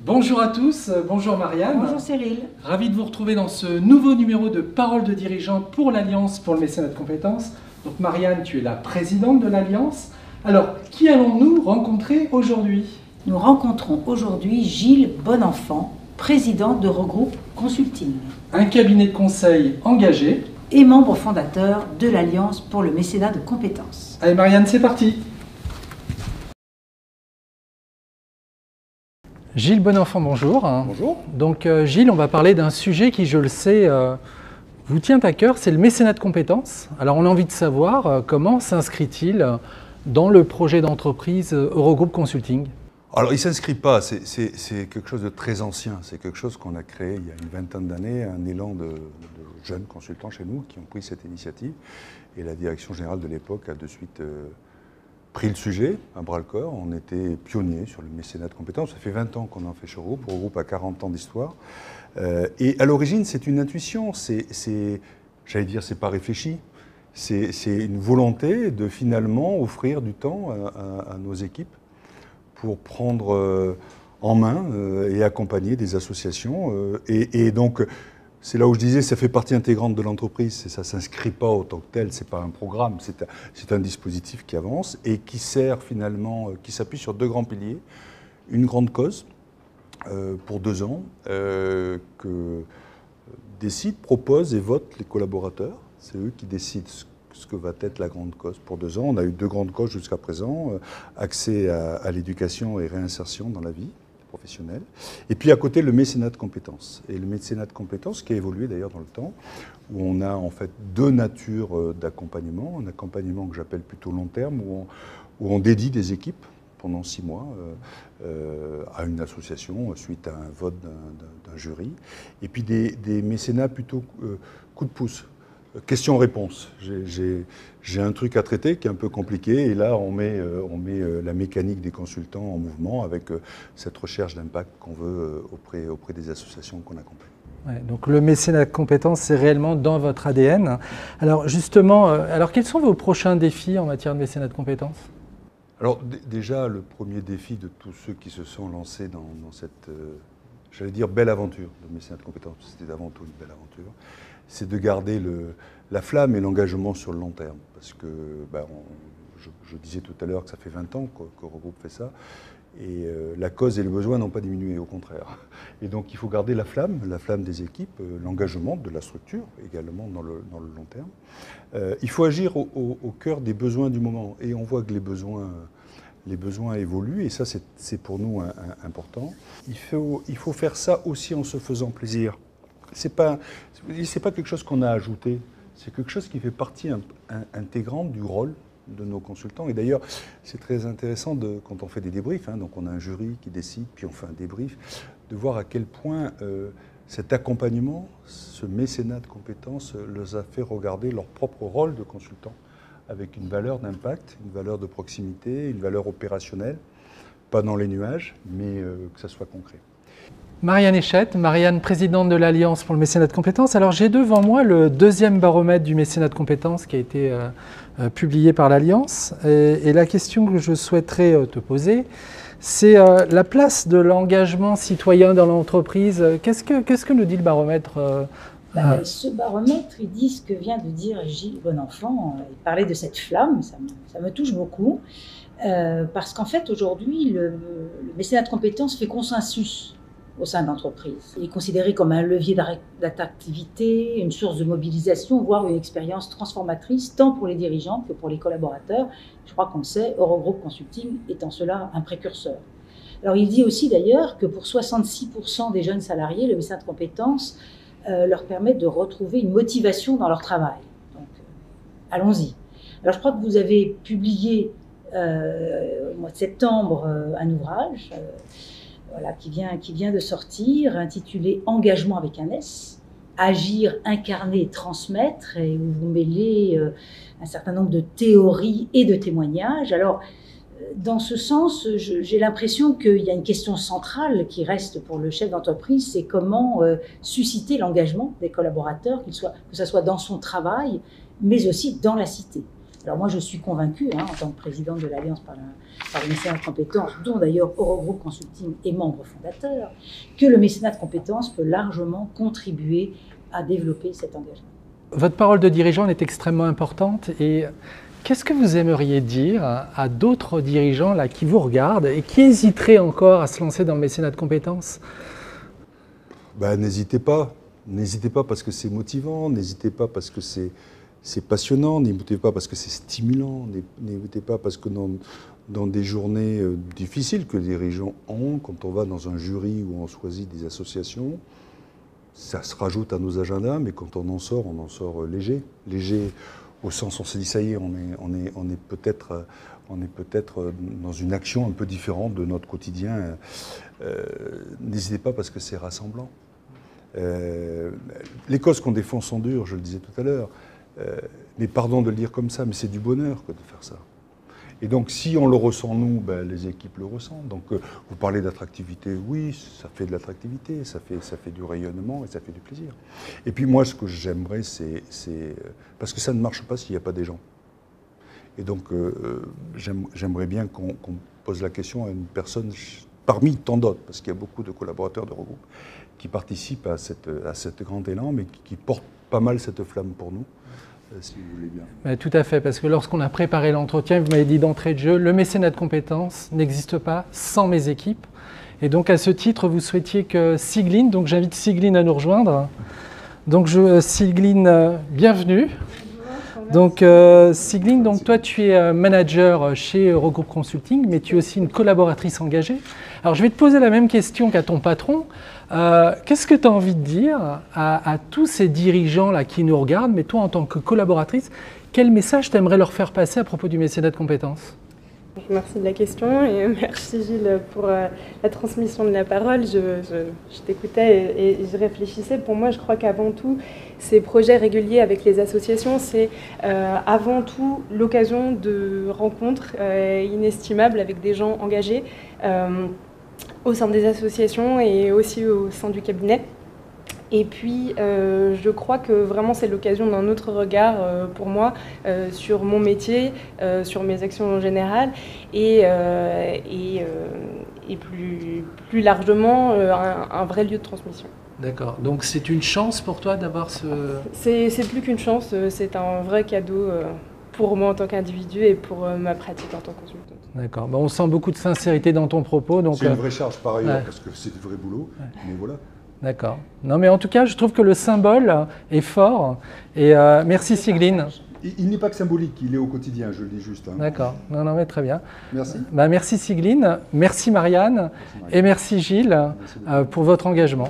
Bonjour à tous, bonjour Marianne. Bonjour Cyril. Ravi de vous retrouver dans ce nouveau numéro de Parole de dirigeants pour l'Alliance pour le mécénat de compétences. Donc Marianne, tu es la présidente de l'Alliance. Alors, qui allons-nous rencontrer aujourd'hui? Nous rencontrons aujourd'hui Gilles Bonenfant, président d'Eurogroupe Consulting. Un cabinet de conseil engagé. Et membre fondateur de l'Alliance pour le mécénat de compétences. Allez Marianne, c'est parti. Gilles Bonenfant, bonjour. Bonjour. Donc Gilles, on va parler d'un sujet qui, je le sais, vous tient à cœur, c'est le mécénat de compétences. Alors on a envie de savoir comment s'inscrit-il dans le projet d'entreprise Eurogroupe Consulting? Alors il ne s'inscrit pas, c'est quelque chose de très ancien, c'est quelque chose qu'on a créé il y a une vingtaine d'années, un élan de jeunes consultants chez nous qui ont pris cette initiative et la direction générale de l'époque a de suite pris le sujet à bras-le-corps. On était pionniers sur le mécénat de compétences, ça fait 20 ans qu'on en fait chez Eurogroupe, Eurogroupe a 40 ans d'histoire et à l'origine c'est une intuition, j'allais dire c'est pas réfléchi. C'est une volonté de finalement offrir du temps à nos équipes pour prendre en main et accompagner des associations. Et donc, c'est là où je disais, ça fait partie intégrante de l'entreprise. Ça ne s'inscrit pas en tant que tel, ce n'est pas un programme, c'est un dispositif qui avance et qui sert finalement, qui s'appuie sur deux grands piliers. Une grande cause pour 2 ans que décident, proposent et votent les collaborateurs. C'est eux qui décident ce que va être la grande cause pour 2 ans. On a eu 2 grandes causes jusqu'à présent, accès à l'éducation et réinsertion dans la vie professionnelle. Et puis à côté, le mécénat de compétences. Et le mécénat de compétences qui a évolué d'ailleurs dans le temps, où on a en fait 2 natures d'accompagnement. Un accompagnement que j'appelle plutôt long terme, où on dédie des équipes pendant 6 mois à une association suite à un vote d'un jury. Et puis des mécénats plutôt coup de pouce. Question-réponse. J'ai un truc à traiter qui est un peu compliqué et là on met la mécanique des consultants en mouvement avec cette recherche d'impact qu'on veut auprès des associations qu'on accompagne. Ouais, donc le mécénat de compétences, c'est réellement dans votre ADN. Alors justement, quels sont vos prochains défis en matière de mécénat de compétences? Alors déjà, le premier défi de tous ceux qui se sont lancés dans cette, j'allais dire, belle aventure de mécénat de compétences, c'était avant tout une belle aventure, c'est de garder la flamme et l'engagement sur le long terme. Parce que je disais tout à l'heure que ça fait 20 ans qu'Eurogroupe fait ça, et la cause et le besoin n'ont pas diminué, au contraire. Et donc il faut garder la flamme des équipes, l'engagement de la structure également dans le long terme. Il faut agir au cœur des besoins du moment, et on voit que les besoins évoluent, et ça c'est pour nous important. Il faut faire ça aussi en se faisant plaisir. C'est pas quelque chose qu'on a ajouté, c'est quelque chose qui fait partie intégrante du rôle de nos consultants. Et d'ailleurs, c'est très intéressant quand on fait des débriefs, donc on a un jury qui décide, puis on fait un débrief, de voir à quel point cet accompagnement, ce mécénat de compétences, leur a fait regarder leur propre rôle de consultant avec une valeur d'impact, une valeur de proximité, une valeur opérationnelle, pas dans les nuages, mais que ça soit concret. Marianne Échette, Marianne, présidente de l'Alliance pour le mécénat de compétences. Alors j'ai devant moi le 2e baromètre du mécénat de compétences qui a été publié par l'Alliance. Et la question que je souhaiterais te poser, c'est la place de l'engagement citoyen dans l'entreprise. Qu'est-ce que nous dit le baromètre Ce baromètre, il dit ce que vient de dire Gilles Bonenfant. Il parlait de cette flamme, ça me touche beaucoup. Parce qu'en fait, aujourd'hui, le mécénat de compétences fait consensus au sein de l'entreprise. Il est considéré comme un levier d'attractivité, une source de mobilisation, voire une expérience transformatrice, tant pour les dirigeants que pour les collaborateurs. Je crois qu'on le sait, Eurogroupe Consulting est en cela un précurseur. Alors il dit aussi d'ailleurs que pour 66% des jeunes salariés, le mécénat de compétences leur permet de retrouver une motivation dans leur travail. Donc allons-y. Alors je crois que vous avez publié au mois de septembre un ouvrage qui vient de sortir, intitulé « Engagement avec un S », agir, incarner, transmettre, et où vous mêlez un certain nombre de théories et de témoignages. Alors, dans ce sens, j'ai l'impression qu'il y a une question centrale qui reste pour le chef d'entreprise, c'est comment susciter l'engagement des collaborateurs, que ce soit dans son travail, mais aussi dans la cité. Alors moi, je suis convaincue, en tant que présidente de l'Alliance par le mécénat de compétences, dont d'ailleurs Eurogroupe Consulting est membre fondateur, que le mécénat de compétences peut largement contribuer à développer cet engagement. Votre parole de dirigeant est extrêmement importante et qu'est-ce que vous aimeriez dire à d'autres dirigeants là, qui vous regardent et qui hésiteraient encore à se lancer dans le mécénat de compétences? N'hésitez pas. N'hésitez pas parce que c'est motivant, n'hésitez pas parce que c'est passionnant, n'hésitez pas parce que c'est stimulant, n'hésitez pas parce que dans des journées difficiles que les dirigeants ont, quand on va dans un jury où on choisit des associations, ça se rajoute à nos agendas, mais quand on en sort léger. Léger au sens où on se dit ça y est, on est peut-être dans une action un peu différente de notre quotidien. N'hésitez pas parce que c'est rassemblant. Les causes qu'on défend sont dures, je le disais tout à l'heure, mais pardon de le dire comme ça, mais c'est du bonheur de faire ça. Et donc si on le ressent nous, les équipes le ressentent. Donc vous parlez d'attractivité, oui, ça fait de l'attractivité, ça fait du rayonnement et ça fait du plaisir. Et puis moi ce que j'aimerais c'est parce que ça ne marche pas s'il n'y a pas des gens. Et donc j'aimerais bien qu'on pose la question à une personne parmi tant d'autres, parce qu'il y a beaucoup de collaborateurs d'Eurogroupe qui participent à cet grand élan, mais qui portent pas mal cette flamme pour nous, si vous voulez bien. Tout à fait, parce que lorsqu'on a préparé l'entretien, vous m'avez dit d'entrée de jeu, le mécénat de compétences n'existe pas sans mes équipes. Et donc à ce titre, vous souhaitiez que Sigline, donc j'invite Sigline à nous rejoindre. Donc Sigline, bienvenue. Donc Sigline, donc toi tu es manager chez Eurogroupe Consulting, mais tu es aussi une collaboratrice engagée. Alors je vais te poser la même question qu'à ton patron. Qu'est-ce que tu as envie de dire à tous ces dirigeants là qui nous regardent, mais toi en tant que collaboratrice, quel message tu aimerais leur faire passer à propos du mécénat de compétences? Merci de la question et merci Gilles pour la transmission de la parole. Je t'écoutais et je réfléchissais. Pour moi, je crois qu'avant tout, ces projets réguliers avec les associations, c'est avant tout l'occasion de rencontres inestimables avec des gens engagés au sein des associations et aussi au sein du cabinet. Et puis, je crois que vraiment c'est l'occasion d'un autre regard pour moi sur mon métier, sur mes actions en général et plus largement un vrai lieu de transmission. D'accord. Donc c'est une chance pour toi d'avoir ce... C'est plus qu'une chance, c'est un vrai cadeau pour moi en tant qu'individu et pour ma pratique en tant que consultante. D'accord. On sent beaucoup de sincérité dans ton propos. C'est une vraie charge par ailleurs, parce que c'est du vrai boulot, mais voilà. D'accord. Non, mais en tout cas, je trouve que le symbole est fort. Et merci Sigline. Il n'est pas que symbolique, il est au quotidien, je le dis juste. D'accord. Non, mais très bien. Merci. Merci Sigline, merci Marianne, et merci Gilles pour votre engagement.